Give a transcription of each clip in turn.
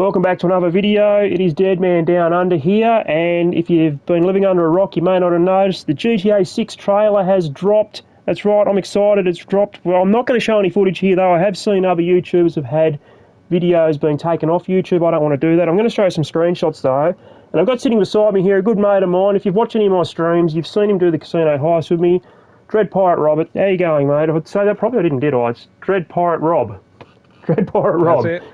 Welcome back to another video. It is Dead Man Down Under here, and if you've been living under a rock you may not have noticed the GTA 6 trailer has dropped. That's right, I'm excited, it's dropped. Well, I'm not going to show any footage here though. I have seen other YouTubers have had videos being taken off YouTube. I don't want to do that. I'm going to show you some screenshots though. And I've got sitting beside me here a good mate of mine. If you've watched any of my streams, you've seen him do the casino heist with me. DredPirateRobb. How you going, mate? I'd say that probably I didn't, did I? It's DredPirateRobb. DredPirateRobb. That's it.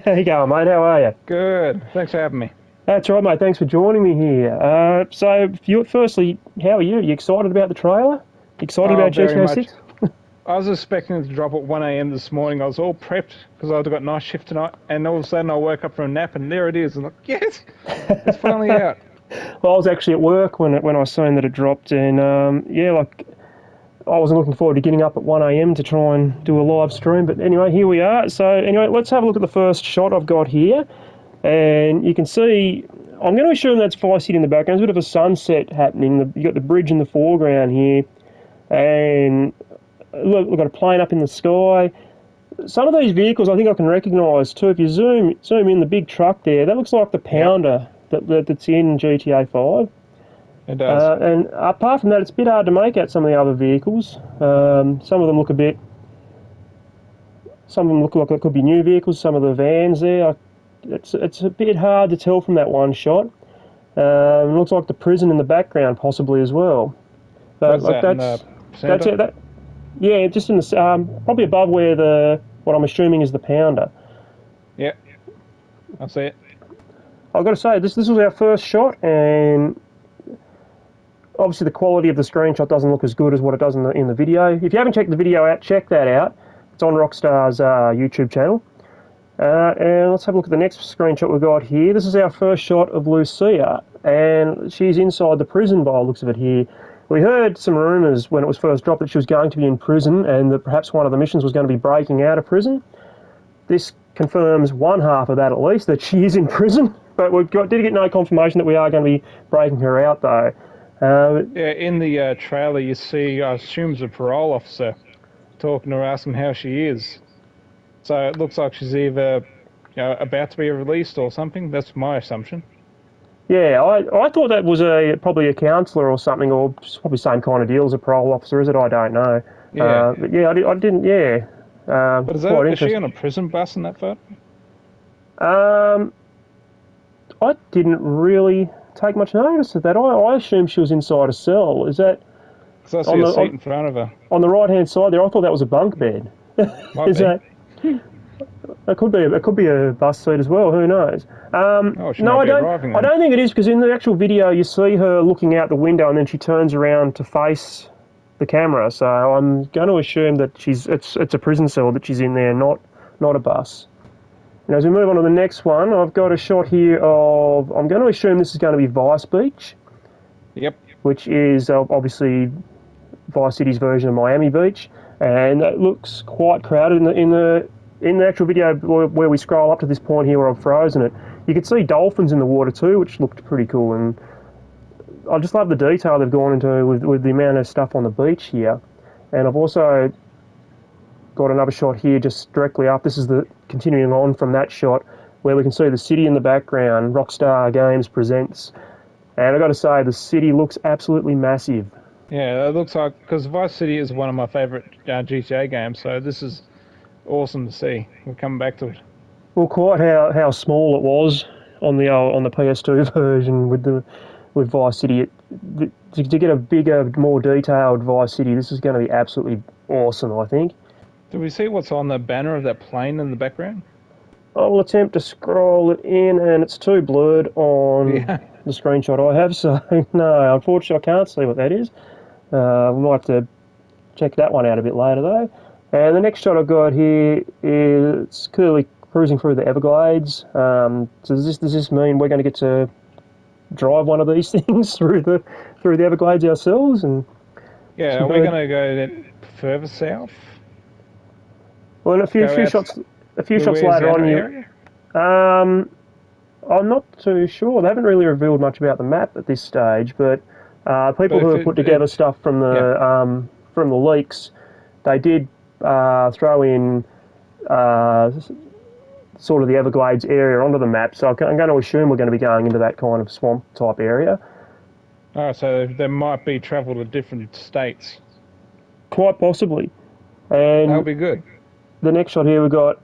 How you going, mate? How are you? Good. Thanks for having me. That's right, mate. Thanks for joining me here. Firstly, how are you? Are you excited about the trailer? Excited about GTA 6? I was expecting it to drop at 1 a.m. this morning. I was all prepped because I've got night shift tonight, and all of a sudden I woke up from a nap and there it is. I'm like, yes, it's finally out. Well, I was actually at work when I seen that it dropped, and I wasn't looking forward to getting up at 1 a.m. to try and do a live stream, but anyway, here we are. So anyway, let's have a look at the first shot I've got here, and you can see, I'm going to assume that's Vice City in the background. There's a bit of a sunset happening. You got the bridge in the foreground here, and look, we've got a plane up in the sky. Some of these vehicles I think I can recognise too. If you zoom in, the big truck there, that looks like the Pounder that's in GTA 5. It does. And apart from that, it's a bit hard to make out some of the other vehicles. Some of them look like it could be new vehicles. Some of the vans there, it's a bit hard to tell from that one shot. It looks like the prison in the background possibly as well. But that's it. Yeah, just in the probably above where what I'm assuming is the Pounder. Yeah, I see it. I've got to say, this was our first shot, and obviously the quality of the screenshot doesn't look as good as what it does in the video. If you haven't checked the video out, check that out. It's on Rockstar's YouTube channel. And let's have a look at the next screenshot we've got here. This is our first shot of Lucia, and she's inside the prison by the looks of it here. We heard some rumours when it was first dropped that she was going to be in prison and that perhaps one of the missions was going to be breaking out of prison. This confirms one half of that at least, that she is in prison, but did get no confirmation that we are going to be breaking her out though. Yeah, in the trailer you see, I assume it's a parole officer talking to her, asking how she is. So it looks like she's either about to be released or something. That's my assumption. Yeah, I thought that was probably a counsellor or something, or probably the same kind of deal as a parole officer, is it? I don't know. Yeah. But yeah, I didn't, yeah. But is she on a prison bus in that photo? I didn't really take much notice of that. I assumed she was inside a cell. Is that... Because I see a seat in front of her. On the right-hand side there, I thought that was a bunk bed. Might be. It could be a bus seat as well. Who knows? No, I don't think it is, because in the actual video you see her looking out the window and then she turns around to face the camera. So I'm going to assume that it's a prison cell that she's in there, not a bus. And as we move on to the next one, I've got a shot here of, I'm going to assume this is going to be Vice Beach. Yep. Which is obviously Vice City's version of Miami Beach, and it looks quite crowded in the actual video where we scroll up to this point here where I've frozen it. You can see dolphins in the water too, which looked pretty cool, and I just love the detail they've gone into with the amount of stuff on the beach here. And I've also got another shot here just directly up. This is continuing on from that shot where we can see the city in the background. Rockstar Games presents, and I've got to say the city looks absolutely massive. Yeah, it looks like, because Vice City is one of my favourite GTA games, so this is awesome to see. We're coming back to it. Well, quite how small it was on the PS2 version with Vice City. To get a bigger, more detailed Vice City, this is going to be absolutely awesome, I think. Do we see what's on the banner of that plane in the background? I will attempt to scroll it in, and it's too blurred on the screenshot I have, so no, unfortunately I can't see what that is. We might have to check that one out a bit later though. And the next shot I've got here is clearly cruising through the Everglades. So does this mean we're going to get to drive one of these things through the Everglades ourselves? And yeah, are we going to go further south? Well, in a few shots later on, I'm not too sure. They haven't really revealed much about the map at this stage, but people who have put together stuff from the leaks, they did throw in sort of the Everglades area onto the map, so I'm going to assume we're going to be going into that kind of swamp type area. Oh, so there might be travel to different states. Quite possibly. That'll And be good. the next shot here we've got,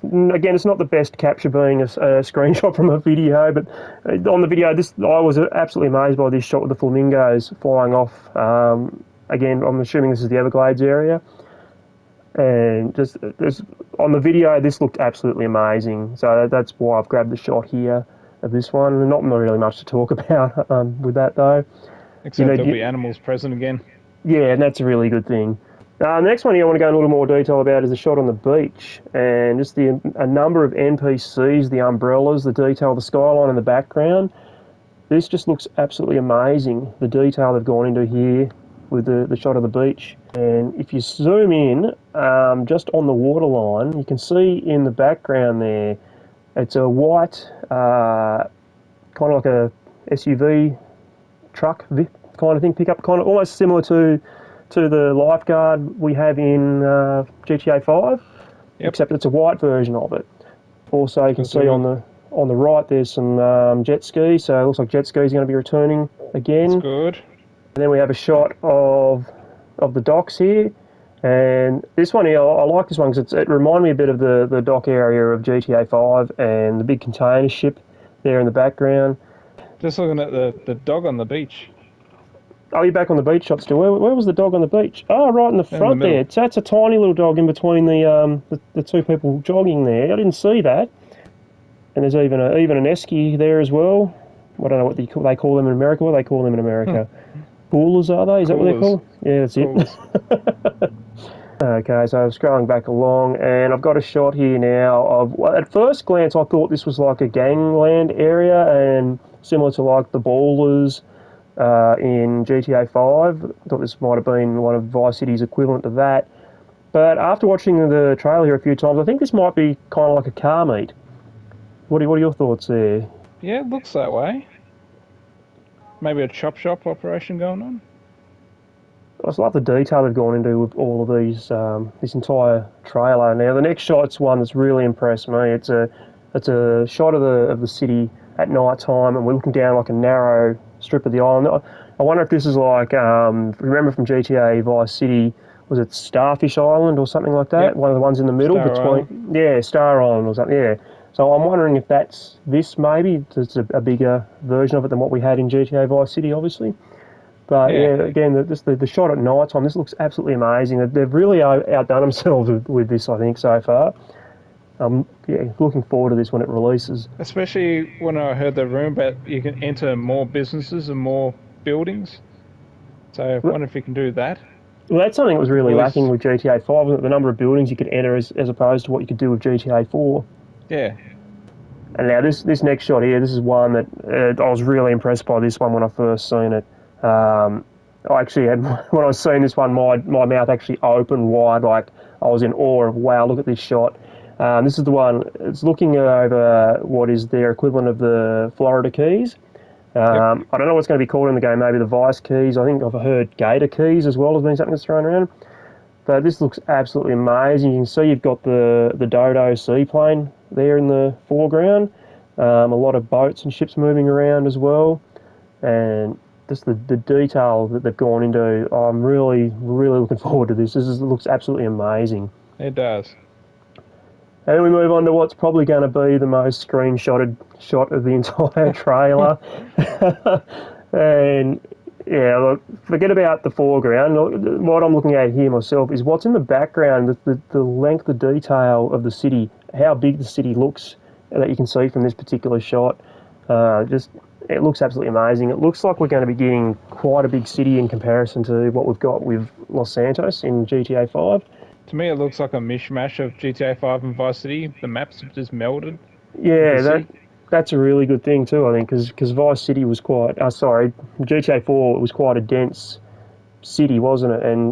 again, it's not the best capture being a screenshot from a video, but on the video, I was absolutely amazed by this shot with the flamingos flying off. Again, I'm assuming this is the Everglades area. And just on the video, this looked absolutely amazing. So that's why I've grabbed the shot here of this one. Not really much to talk about with that though. Except there'll be animals present again. Yeah, and that's a really good thing. The next one here I want to go in a little more detail about is the shot on the beach, and just a number of NPCs, the umbrellas, the detail, the skyline in the background. This just looks absolutely amazing, the detail they've gone into here with the shot of the beach. And if you zoom in, just on the waterline, you can see in the background there, it's a white, kind of like a SUV truck kind of thing, pickup, kind of almost similar to the lifeguard we have in GTA 5, except it's a white version of it. Also, you can see on the right there's some jet skis, so it looks like jet skis are going to be returning again. That's good. And then we have a shot of the docks here, and this one here, I like this one because it reminded me a bit of the dock area of GTA 5 and the big container ship there in the background. Just looking at the dog on the beach. Oh, you're back on the beach shot still. Where was the dog on the beach? Oh, right in the front there. That's a tiny little dog in between the two people jogging there. I didn't see that. And there's even an esky there as well. I don't know what they call them in America. What do they call them in America? Coolers, are they? Is that what they're called? Yeah, that's it. Okay, so I'm scrolling back along, and I've got a shot here now of, well, at first glance, I thought this was like a gangland area, and similar to like the Ballers in GTA 5. I thought this might have been one of Vice City's equivalent to that. But after watching the trailer here a few times, I think this might be kind of like a car meet. What are your thoughts there? Yeah, it looks that way. Maybe a chop shop operation going on. I just love the detail they've gone into with all of these, this entire trailer. Now, the next shot's one that's really impressed me. It's a shot of the city at night time, and we're looking down like a narrow strip of the island. I wonder if this is like, remember from GTA Vice City, was it Starfish Island or something like that? Yep. One of the ones in the middle between, Star Island or something. Yeah. So I'm wondering if that's this maybe. It's a bigger version of it than what we had in GTA Vice City, obviously. But yeah, again, the shot at night time, this looks absolutely amazing. They've really outdone themselves with this, I think, so far. Looking forward to this when it releases. Especially when I heard the rumor about you can enter more businesses and more buildings. So I wonder if you can do that. Well, that's something that was really lacking with GTA 5, wasn't it? The number of buildings you could enter as opposed to what you could do with GTA 4. Yeah. And now this next shot here, this is one that I was really impressed by this one when I first seen it. I actually had, when I was seeing this one, my mouth actually opened wide, like I was in awe of, wow, look at this shot. This is the one, it's looking over what is their equivalent of the Florida Keys. I don't know what's going to be called in the game, maybe the Vice Keys. I think I've heard Gator Keys as well has been something that's thrown around. But this looks absolutely amazing. You can see you've got the Dodo seaplane there in the foreground. A lot of boats and ships moving around as well. And just the detail that they've gone into, I'm really, really looking forward to this. This looks absolutely amazing. It does. And then we move on to what's probably going to be the most screenshotted shot of the entire trailer. And yeah, look, forget about the foreground. What I'm looking at here myself is what's in the background, the length, the detail of the city, how big the city looks that you can see from this particular shot. It looks absolutely amazing. It looks like we're going to be getting quite a big city in comparison to what we've got with Los Santos in GTA 5. To me, it looks like a mishmash of GTA 5 and Vice City. The maps have just melded. Yeah, that's a really good thing too, I think, because Vice City was quite... GTA 4 was quite a dense city, wasn't it? And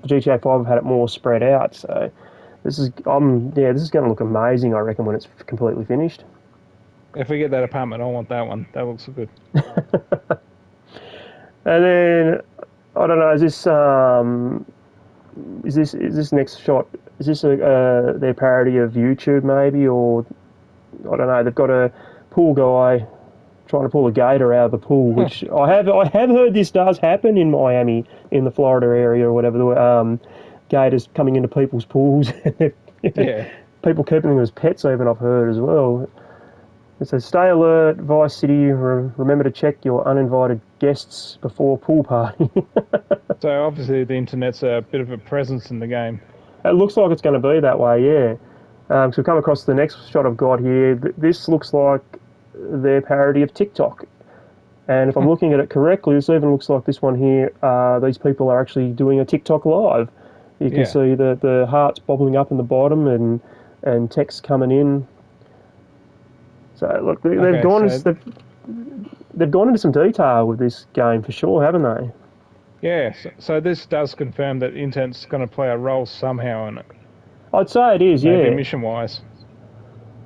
GTA 5 had it more spread out. So this is going to look amazing, I reckon, when it's completely finished. If we get that apartment, I want that one. That looks good. And then I don't know. Is this next shot? Is this their parody of YouTube maybe, or I don't know? They've got a pool guy trying to pull a gator out of the pool, which I have heard this does happen in Miami, in the Florida area or whatever. The gators coming into people's pools, Yeah. people keeping them as pets. Even I've heard as well. It says, "Stay alert, Vice City. Remember to check your uninvited guests before pool party." So obviously the internet's a bit of a presence in the game. It looks like it's going to be that way, yeah. So we've come across the next shot I've got here. This looks like their parody of TikTok. And if I'm looking at it correctly, this even looks like this one here. These people are actually doing a TikTok live. You can see the hearts bobbling up in the bottom and text coming in. So look, they've gone into some detail with this game for sure, haven't they? Yeah, so this does confirm that internet's going to play a role somehow in it. I'd say it is, Maybe yeah. mission-wise.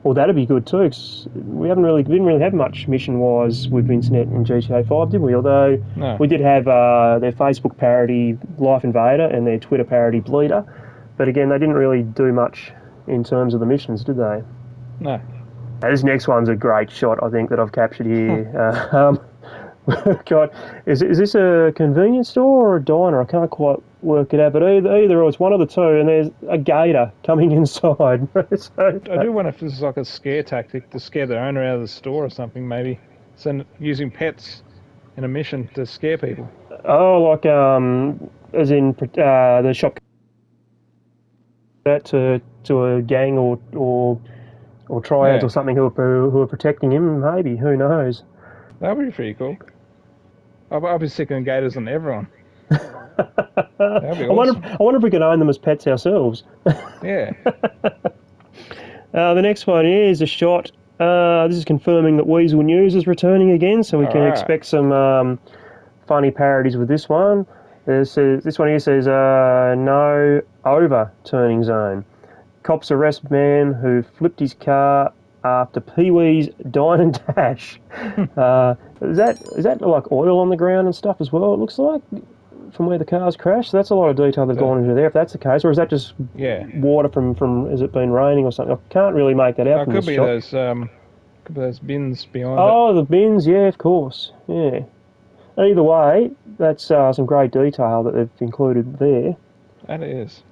Well, that'd be good too, 'cause we didn't really have much mission-wise with internet in GTA 5, did we? Although we did have their Facebook parody Life Invader and their Twitter parody Bleeder, but again, they didn't really do much in terms of the missions, did they? No. Now, this next one's a great shot, I think, that I've captured here. God, is this a convenience store or a diner? I can't quite work it out, but either or, it's one of the two, and there's a gator coming inside. I do wonder if this is like a scare tactic to scare the owner out of the store or something, maybe. Using pets in a mission to scare people. Oh, like as in the shop that to a gang or triads or something who are protecting him. Maybe, who knows? That would be pretty cool. I'll be sicking gators on everyone. That'd be awesome. I wonder if we can own them as pets ourselves. Yeah. The next one is a shot. This is confirming that Weasel News is returning again, so we can expect some funny parodies with this one. This one here says, no overturning zone. Cops arrest man who flipped his car after Pee-wee's dine and dash. Is that like oil on the ground and stuff as well, it looks like, from where the car's crashed? So that's a lot of detail that's gone into there, if that's the case. Or is that just water from has it been raining or something? I can't really make that out from this shot. Could be those bins behind it. Oh, the bins, yeah, of course. Yeah. Either way, that's some great detail that they've included there. That is.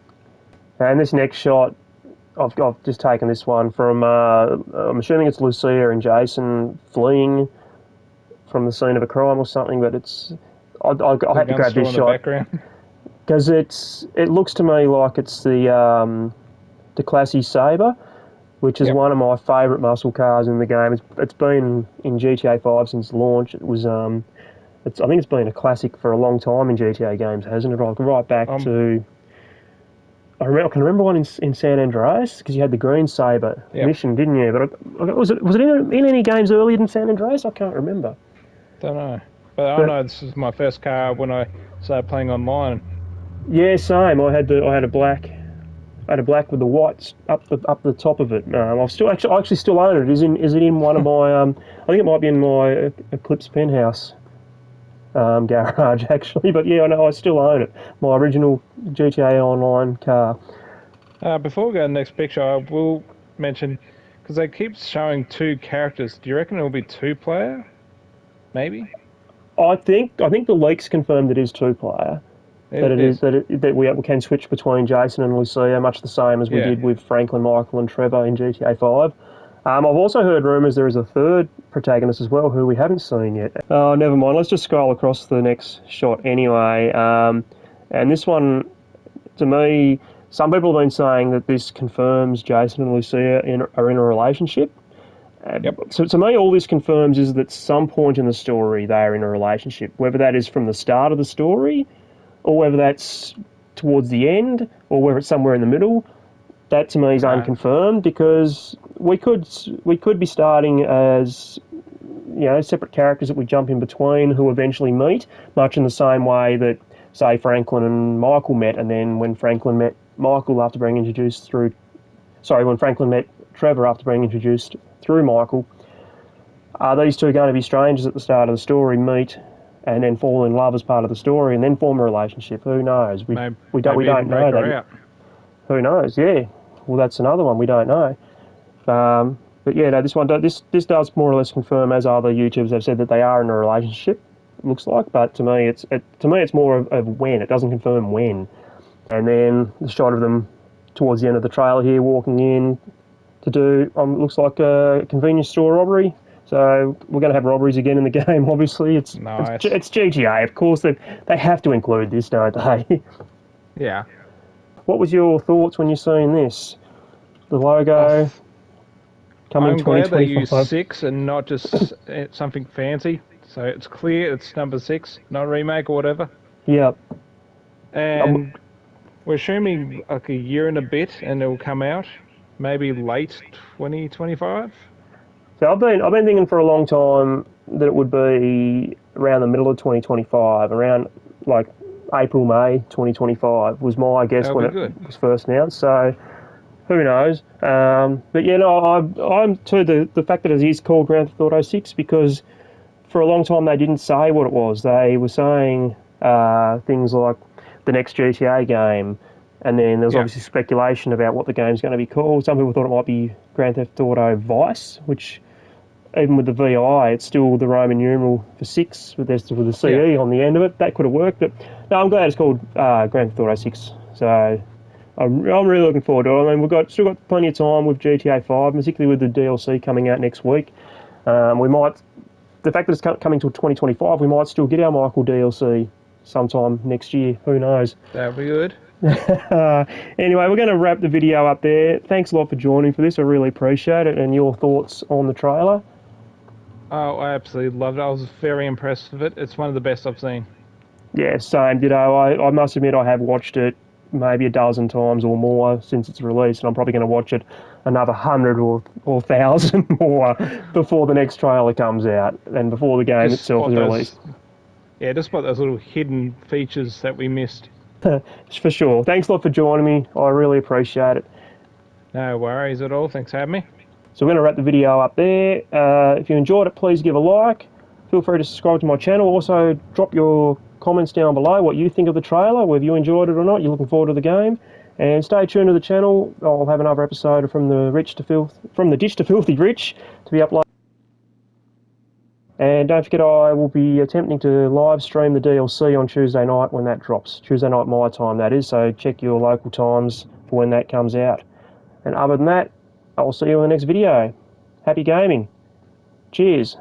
And this next shot, I've just taken this one from, I'm assuming it's Lucia and Jason fleeing from the scene of a crime or something, but I had to grab this shot because it looks to me like it's the Classy Sabre, which is one of my favourite muscle cars in the game. It's been in GTA 5 since launch. It was I think it's been a classic for a long time in GTA games, hasn't it? Right back to... I can remember one in San Andreas, because you had the Green Sabre mission, didn't you? But was it in any games earlier than San Andreas? I can't remember. Don't know. But I know this is my first car when I started playing online. Yeah, same. I had a black with the whites up the top of it. I actually still own it. Is it in one of my? I think it might be in my Eclipse penthouse garage actually. But yeah, I know I still own it. My original GTA Online car. Before we go to the next picture, I will mention, because they keep showing two characters. Do you reckon it will be two-player? Maybe. I think the leaks confirmed it is two-player. That we can switch between Jason and Lucia, much the same as we did with Franklin, Michael, and Trevor in GTA 5. I've also heard rumours there is a third protagonist as well, who we haven't seen yet. Oh, never mind. Let's just scroll across to the next shot anyway. And this one, to me, some people have been saying that this confirms Jason and Lucia are in a relationship. So to me, all this confirms is that at some point in the story they are in a relationship, whether that is from the start of the story or whether that's towards the end or whether it's somewhere in the middle. That to me is unconfirmed, because we could be starting as separate characters that we jump in between who eventually meet, much in the same way that, say, Franklin and Michael met, and then when Franklin met Michael after being introduced through... Sorry, when Franklin met Trevor after being introduced through Michael, are these two going to be strangers at the start of the story, meet, and then fall in love as part of the story, and then form a relationship? Who knows? We don't know that. Who knows? Yeah. Well, that's another one we don't know. But yeah, no, this does more or less confirm, as other YouTubers have said, that they are in a relationship. It looks like, but to me, it's more of when. It doesn't confirm when. And then the shot of them towards the end of the trailer here, walking in to do looks like a convenience store robbery. So we're going to have robberies again in the game. Obviously, it's Nice. it's GTA. Of course, they have to include this, don't they? Yeah. What was your thoughts when you seen this? The logo coming I'm glad they used 2025. 6 and not just something fancy. So it's clear it's number 6, not a remake or whatever. Yeah. And we're assuming like a year and a bit, and it will come out maybe late 2025. So I've been thinking for a long time that it would be around the middle of 2025, around like April, May 2025 was my guess That'll when be it good. was first announced. So who knows? But yeah, no, I'm to the fact that it is called Grand Theft Auto 6 because for a long time they didn't say what it was. They were saying things like the next GTA game, and then there was Yeah. obviously speculation about what the game's going to be called. Some people thought it might be Grand Theft Auto Vice, which even with the VI, it's still the Roman numeral for 6 with the CE Yeah. on the end of it. That could have worked, but no, I'm glad it's called Grand Theft Auto 6. So I'm really looking forward to it. I mean, still got plenty of time with GTA 5, particularly with the DLC coming out next week. We might, the fact that it's coming till 2025, we might still get our Michael DLC sometime next year. Who knows? That'll be good. Anyway, we're going to wrap the video up there. Thanks a lot for joining for this. I really appreciate it, and your thoughts on the trailer. Oh, I absolutely loved it. I was very impressed with it. It's one of the best I've seen. Yeah, same. Ditto. I must admit I have watched it maybe a dozen times or more since its release, and I'm probably going to watch it another 100 or 1,000 more before the next trailer comes out and before the game Just itself spot is those. released. Yeah, just spot those little hidden features that we missed. For sure. Thanks a lot for joining me. I really appreciate it. No worries at all. Thanks for having me. So we're going to wrap the video up there. If you enjoyed it, please give a like. Feel free to subscribe to my channel. Also, drop your comments down below what you think of the trailer, whether you enjoyed it or not. You're looking forward to the game. And stay tuned to the channel. I'll have another episode from the ditch to filthy rich to be uploaded. And don't forget, I will be attempting to live stream the DLC on Tuesday night when that drops. Tuesday night my time, that is. So check your local times for when that comes out. And other than that, I'll see you in the next video. Happy gaming. Cheers.